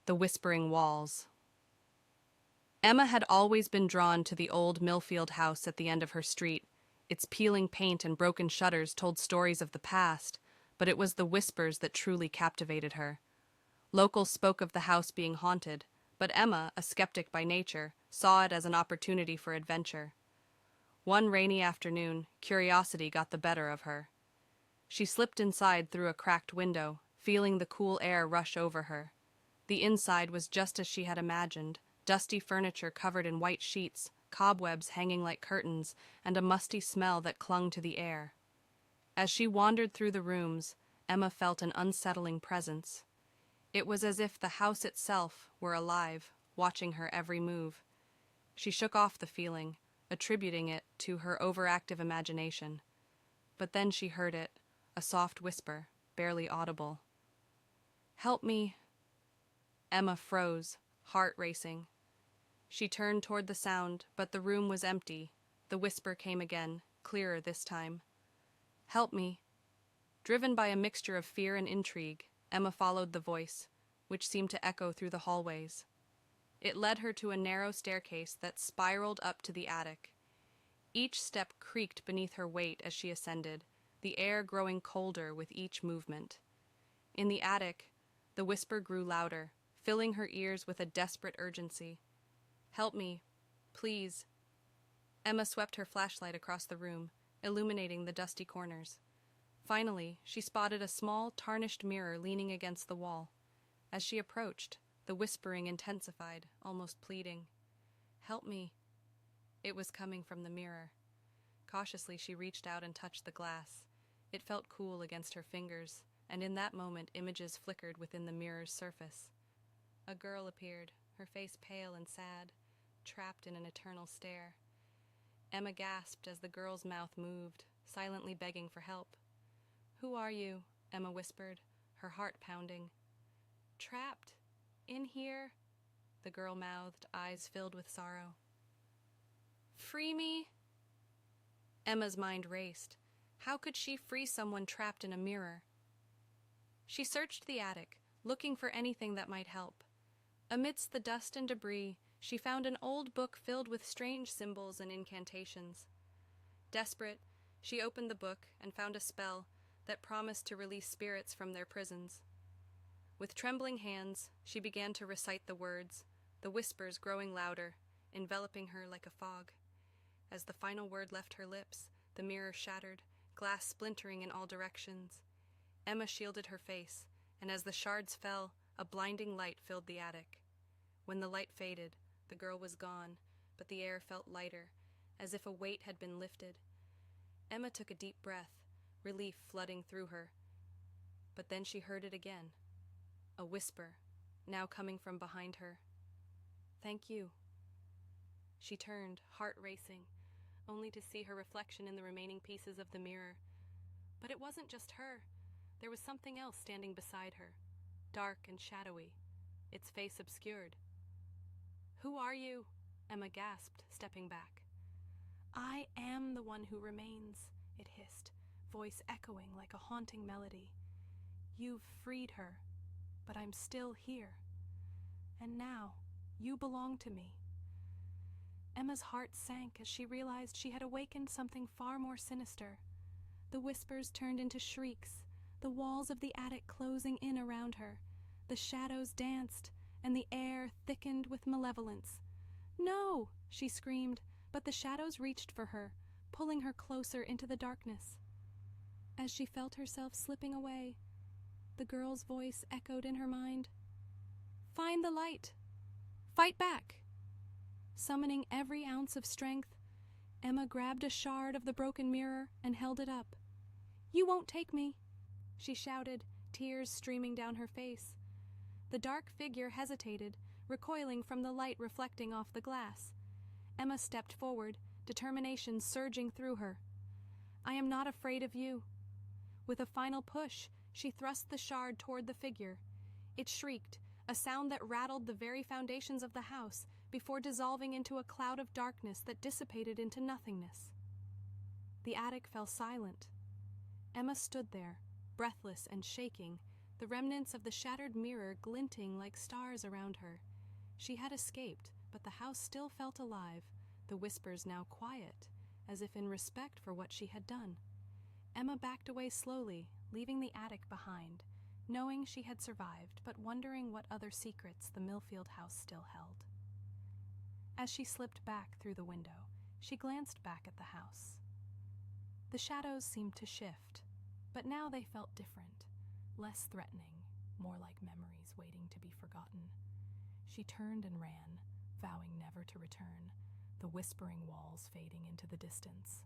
The whispering walls. Emma had always been drawn to the old Millfield house at the end of her street. Its peeling paint and broken shutters told stories of the past, but it was the whispers that truly captivated her. Locals spoke of the house being haunted, but Emma, a skeptic by nature, saw it as an opportunity for adventure. One rainy afternoon, curiosity got the better of her. She slipped inside through a cracked window, feeling the cool air rush over her. The inside was just as she had imagined, dusty furniture covered in white sheets, cobwebs hanging like curtains, and a musty smell that clung to the air. As she wandered through the rooms, Emma felt an unsettling presence. It was as if the house itself were alive, watching her every move. She shook off the feeling, attributing it to her overactive imagination. But then she heard it, a soft whisper, barely audible. "Help me." Emma froze, heart racing. She turned toward the sound, but the room was empty. The whisper came again, clearer this time. "Help me." Driven by a mixture of fear and intrigue, Emma followed the voice, which seemed to echo through the hallways. It led her to a narrow staircase that spiraled up to the attic. Each step creaked beneath her weight as she ascended, the air growing colder with each movement. In the attic, the whisper grew louder, filling her ears with a desperate urgency. "Help me, please." Emma swept her flashlight across the room, illuminating the dusty corners. Finally, she spotted a small, tarnished mirror leaning against the wall. As she approached, the whispering intensified, almost pleading. "Help me." It was coming from the mirror. Cautiously, she reached out and touched the glass. It felt cool against her fingers, and in that moment images flickered within the mirror's surface. A girl appeared, her face pale and sad, trapped in an eternal stare. Emma gasped as the girl's mouth moved, silently begging for help. "Who are you?" Emma whispered, her heart pounding. "Trapped. In here," the girl mouthed, eyes filled with sorrow. "Free me." Emma's mind raced. How could she free someone trapped in a mirror? She searched the attic, looking for anything that might help. Amidst the dust and debris, she found an old book filled with strange symbols and incantations. Desperate, she opened the book and found a spell that promised to release spirits from their prisons. With trembling hands, she began to recite the words, the whispers growing louder, enveloping her like a fog. As the final word left her lips, the mirror shattered, glass splintering in all directions. Emma shielded her face, and as the shards fell, a blinding light filled the attic. When the light faded, the girl was gone, but the air felt lighter, as if a weight had been lifted. Emma took a deep breath, relief flooding through her. But then she heard it again. A whisper, now coming from behind her. "Thank you." She turned, heart racing, only to see her reflection in the remaining pieces of the mirror. But it wasn't just her. There was something else standing beside her, dark and shadowy, its face obscured. "Who are you?" Emma gasped, stepping back. "I am the one who remains," it hissed, voice echoing like a haunting melody. "You've freed her, but I'm still here. And now, you belong to me." Emma's heart sank as she realized she had awakened something far more sinister. The whispers turned into shrieks, the walls of the attic closing in around her. The shadows danced, and the air thickened with malevolence. "No!" she screamed, but the shadows reached for her, pulling her closer into the darkness. As she felt herself slipping away, the girl's voice echoed in her mind. "Find the light! Fight back!" Summoning every ounce of strength, Emma grabbed a shard of the broken mirror and held it up. "You won't take me," she shouted, tears streaming down her face. The dark figure hesitated, recoiling from the light reflecting off the glass. Emma stepped forward, determination surging through her. "I am not afraid of you." With a final push, she thrust the shard toward the figure. It shrieked, a sound that rattled the very foundations of the house, before dissolving into a cloud of darkness that dissipated into nothingness. The attic fell silent. Emma stood there, breathless and shaking, the remnants of the shattered mirror glinting like stars around her. She had escaped, but the house still felt alive, the whispers now quiet, as if in respect for what she had done. Emma backed away slowly, leaving the attic behind, knowing she had survived, but wondering what other secrets the Millfield house still held. As she slipped back through the window, she glanced back at the house. The shadows seemed to shift, but now they felt different, less threatening, more like memories waiting to be forgotten. She turned and ran, vowing never to return, the whispering walls fading into the distance.